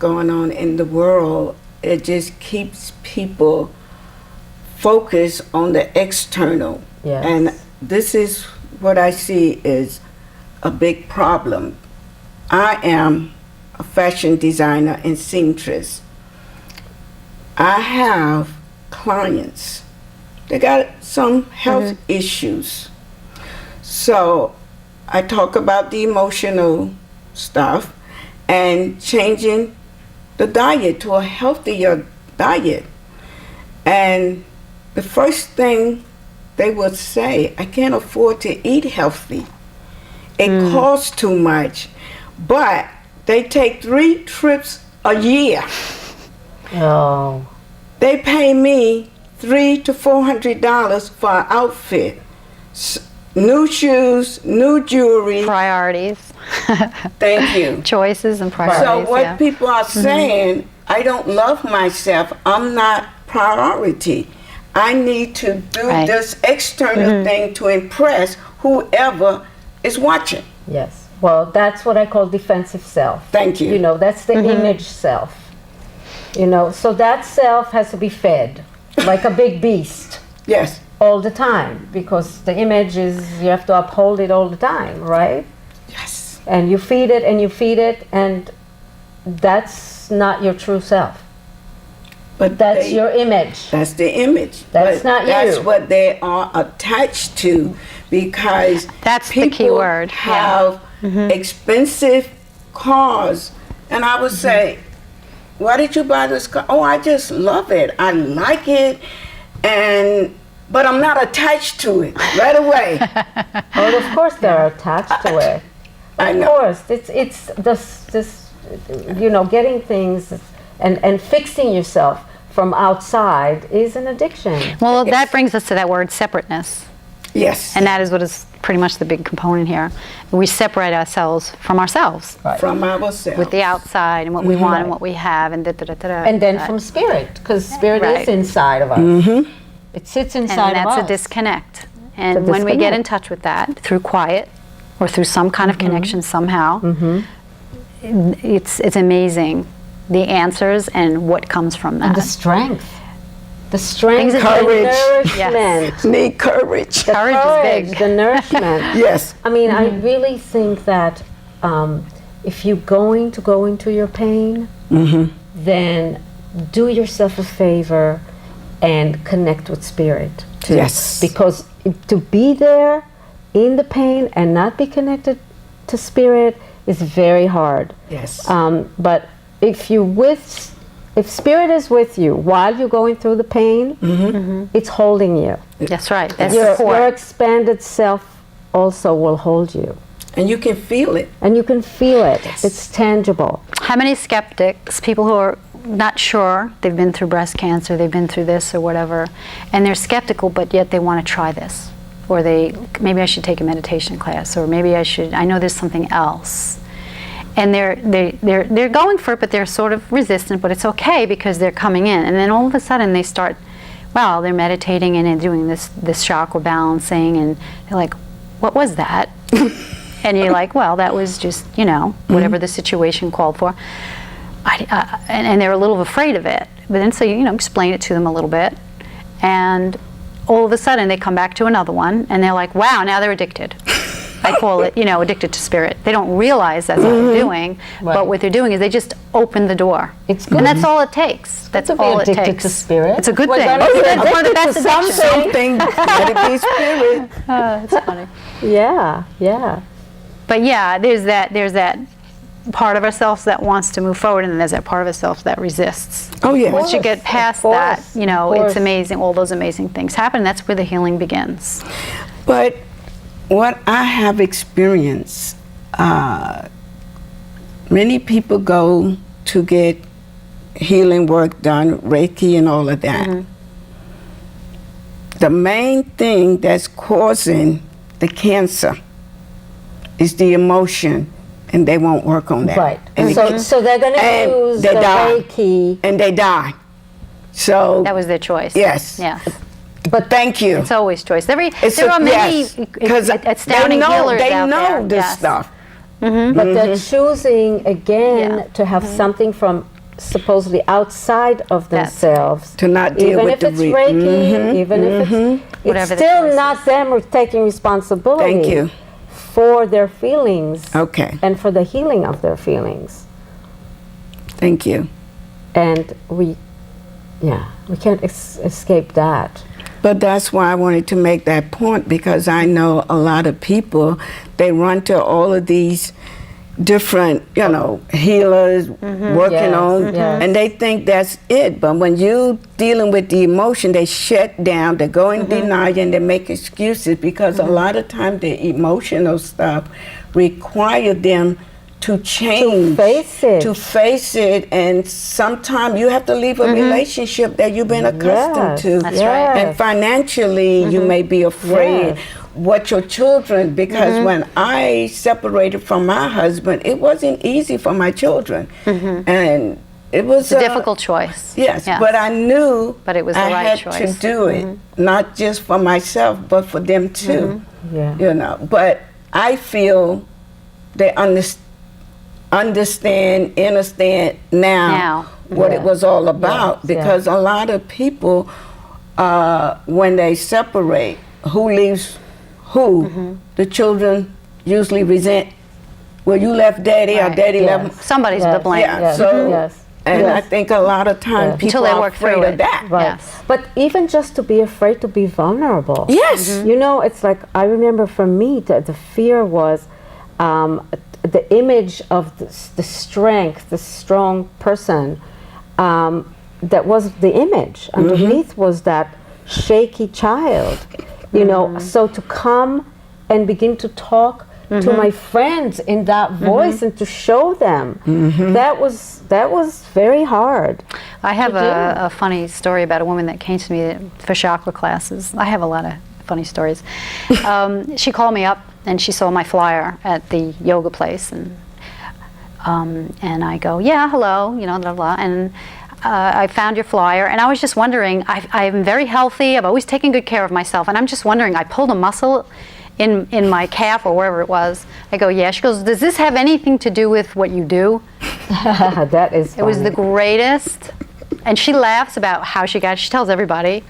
going on in the world, it just keeps people focused on the external. Yes. And this is what I see is a big problem. I am a fashion designer and seamstress. I have clients. They got some health issues. So I talk about the emotional stuff and changing the diet to a healthier diet. And the first thing they would say, I can't afford to eat healthy. It costs too much. But they take 3 trips a year. Oh. They pay me $300 to $400 for an outfit. New shoes, new jewelry. Priorities. Thank you. Choices and priorities. So what people are saying, I don't love myself. I'm not priority. I need to do this external thing to impress whoever is watching. Yes. Well, that's what I call defensive self. Thank you. You know, that's the image self. You know, so that self has to be fed like a big beast. Yes. All the time, because the image is, you have to uphold it all the time, right? Yes. And you feed it and you feed it, and that's not your true self. But That's your image. That's the image. That's But not that's you. what they are attached to, because That's the people key word. have expensive cars, and I would say, why did you buy this car? Oh, I just love it. I like it, but I'm not attached to it right away. Oh, of course they're attached to it. I Of know. course, it's this you know, getting things and fixing yourself from outside is an addiction. Well, that brings us to that word separateness. Yes. And that is what is pretty much the big component here. We separate ourselves from ourselves. Right. From ourselves. With the outside and what we want and what we have and da-da-da-da-da. And then from spirit, because spirit is inside of us. It sits inside and of us. that's a disconnect. And It's a when we get disconnect. in touch with that through quiet or through some kind of connection somehow, it's amazing the answers and what comes from that. And the strength. The strength, Things the that- Courage. nourishment. Need courage. The Courage is big. the nourishment. Yes. I mean, I really think that if you're going to go into your pain, then do yourself a favor and connect with spirit. Too. Yes. Because to be there in the pain and not be connected to spirit is very hard. Yes. But if spirit is with you while you're going through the pain, it's holding you. That's right. That's Your support. expanded self also will hold you. And you can feel it. And you can feel it. Yes. It's tangible. How many skeptics, people who are not sure, they've been through breast cancer, they've been through this or whatever, and they're skeptical, but yet they want to try this. Or maybe I should take a meditation class, or maybe I know there's something else. And they're going for it, but they're sort of resistant, but it's okay because they're coming in. And then all of a sudden they start, they're meditating and they're doing this chakra balancing, and they're like, what was that? And you're like, well, that was just, whatever the situation called for. And they're a little afraid of it. But then so explain it to them a little bit. And all of a sudden they come back to another one and they're like, wow, now they're addicted. I call it, addicted to spirit. They don't realize that's what they're doing, but what they're doing is they just open the door. It's good. And that's all it takes. That's to be all it addicted takes. to spirit. It's a good We're thing. gonna be That's one of the addicted best to addictions. Something. Let it be spirit. That's funny. Yeah. But yeah, there's that part of ourselves that wants to move forward, and then there's that part of ourselves that resists. Oh, yeah. Once you get past that, it's amazing. All those amazing things happen. And that's where the healing begins. But what I have experienced, many people go to get healing work done, Reiki and all of that. The main thing that's causing the cancer is the emotion, and they won't work on that. Right. And So they're going to use the Reiki. And they die. So That was their choice. yes. Yeah. But thank you. It's always choice. There It's are many because astounding healers they out know there. this Yes. stuff. But they're choosing again to have something from supposedly outside of That's themselves. To not deal Even with if the it's Reiki, even if it's Whatever the still choice not is. them taking responsibility Thank you. for their feelings Okay. and for the healing of their feelings. Thank you. And we can't escape that. But that's why I wanted to make that point, because I know a lot of people, they run to all of these different, healers working Yes, on, yes. and they think that's it. But when you dealing with the emotion, they shut down, they go in denial, and they make excuses, because a lot of times the emotional stuff require them to change, To face it. and sometimes you have to leave a relationship that you've been accustomed Yes, to. That's right. And financially, you may be afraid Yes. what your children, because when I separated from my husband, it wasn't easy for my children. And it was It's a difficult choice. Yes, but I knew But it was the I right had choice. to do it, not just for myself, but for them too. Yeah. But I feel they understand now what it was all about, Yes, because a lot of people, when they separate, who leaves who, the children usually resent, well, you left daddy or Right. daddy Yes. left. Somebody's to blame. Yeah, Yes, so, yes. and Yes. I think a lot of times Yes. people Until they are work afraid through of it. that. Right. Yes. But even just to be afraid to be vulnerable. Yes. You know, it's like, I remember for me, the fear was the image of the strength, the strong person, that was the image. Underneath was that shaky child, so to come and begin to talk to my friends in that voice and to show them, that was very hard. I have to do. a funny story about a woman that came to me for chakra classes. I have a lot of funny stories. She called me up and she saw my flyer at the yoga place, and I go, yeah, hello, blah, blah, and I found your flyer, and I was just wondering, I'm very healthy, I've always taken good care of myself, and I'm just wondering, I pulled a muscle in my calf or wherever it was. I go, yeah. She goes, does this have anything to do with what you do? That is funny. It was the greatest. And she laughs about how she got it. She tells everybody.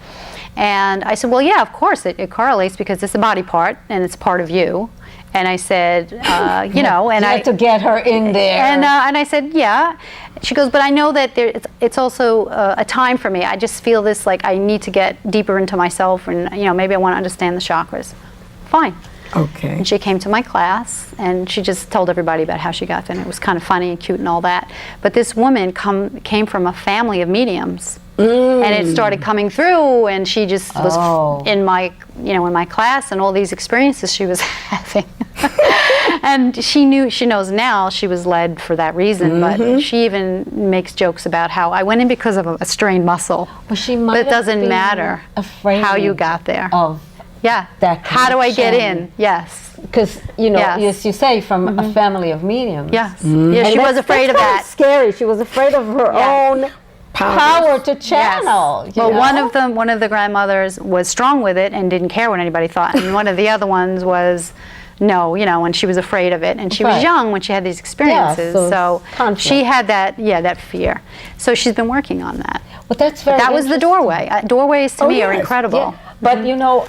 And I said, well, yeah, of course, it correlates because it's a body part and it's part of you. And I said, and You had to get her in there. and I said, yeah. She goes, but I know that it's also a time for me. I just feel this, like I need to get deeper into myself, and maybe I want to understand the chakras. Fine. Okay. And she came to my class, and she just told everybody about how she got there, and it was kind of funny and cute and all that. But this woman came from a family of mediums, and it started coming through, and she just was in my class, and all these experiences she was having. And she knows now she was led for that reason, but she even makes jokes about how I went in because of a strained muscle. Well, she might But it have doesn't been matter afraid how you got there. of Yeah. that How do I get connection. in? Yes. Because Yes. as you say, from a family of mediums. Yes. Yeah, she And was afraid of that's kind that. Scary. She was afraid of her Yeah. own power to channel. Yes. Well, one of the grandmothers was strong with it and didn't care what anybody thought, and one of the other ones was no, and she was afraid of it, and she was Right. young when she had these experiences, so so she had that fear. So she's been working on that. But that's very That was the interesting. doorway. Doorways to me are yes. incredible. Yeah. But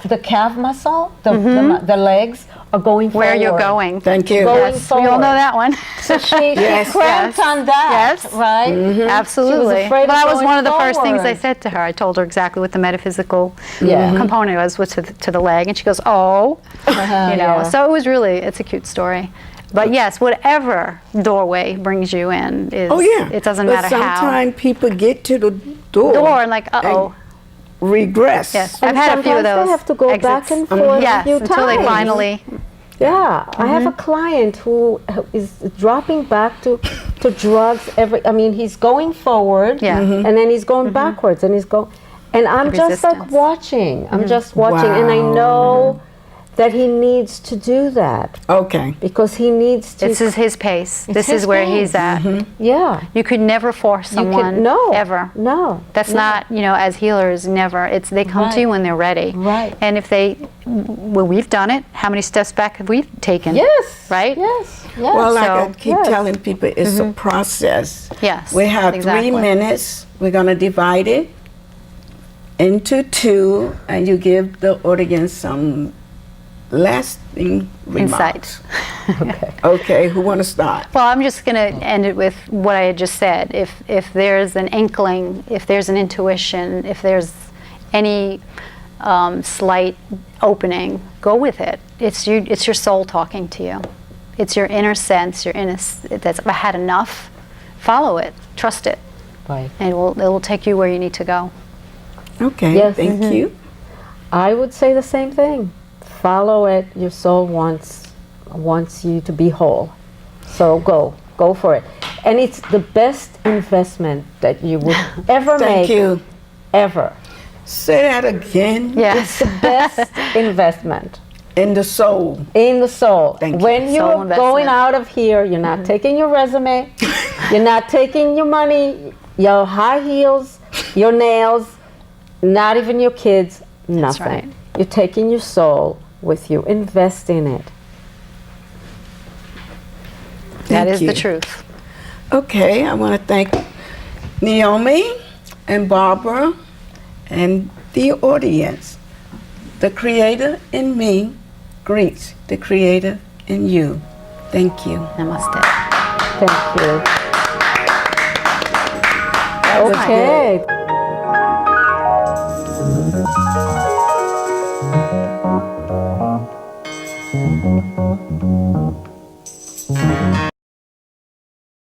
the calf muscle, the legs are going forward. Where you're going. Thank you. Going Yes, forward. we all know that one. So she Yes. cramped Yes. on that, Yes. right? Absolutely. She was afraid Well, of that was going one of the first things I forward. said to her. I told her exactly what the metaphysical Yeah. component was to the leg, and she goes, "Oh," Yeah. So it's a cute story. But yes, whatever doorway brings you in is. Oh yeah. It doesn't but matter how. sometimes people get to the door. Door and like, uh-oh. Regress. Yes, And I've had a few of sometimes those. they have to go back exits. and forth Yes, a few until they times. finally. Yeah, I have a client who is dropping back to drugs he's going forward, Yeah. and then he's going backwards, and and I'm just like resistance. watching. I'm just watching, and I Wow. know that he needs to do that Okay. because he needs to. This is his pace. This his is where pace. he's at. Yeah, You could never force you someone can no ever. no. That's no. not, as healers, never. They come to you when they're ready. Right. And if we've done it. How many steps back have we taken? Yes. Right? Yes. Yeah. Well, like I So- keep Yes. telling people, it's a process. Yes, We have exactly. 3 minutes. We're going to divide it into 2, and you give the audience some lasting remarks. Insight. Okay, who want to start? Well, I'm just going to end it with what I had just said. If there's an inkling, if there's an intuition, if there's any slight opening, go with it. It's your soul talking to you. It's your inner sense, your inner that's had enough. Follow it, trust it, Right. and it will take you where you need to go. Okay, Yes. thank you. I would say the same thing. Follow it. Your soul wants you to be whole. So go for it. And it's the best investment that you would ever Thank make. you. Ever. Say that again. Yes. The best investment In the soul. in the soul. Thank you. When Soul you're investment. going out of here, you're not taking your resume, you're not taking your money, your high heels, your nails, not even your kids, nothing. right. You're taking your soul with you. Invest in it. That Thank is you. the truth. Okay, I want to thank Naomi and Barbara and the audience. The creator in me greets the creator in you. Thank you. Namaste. Thank you. was Okay.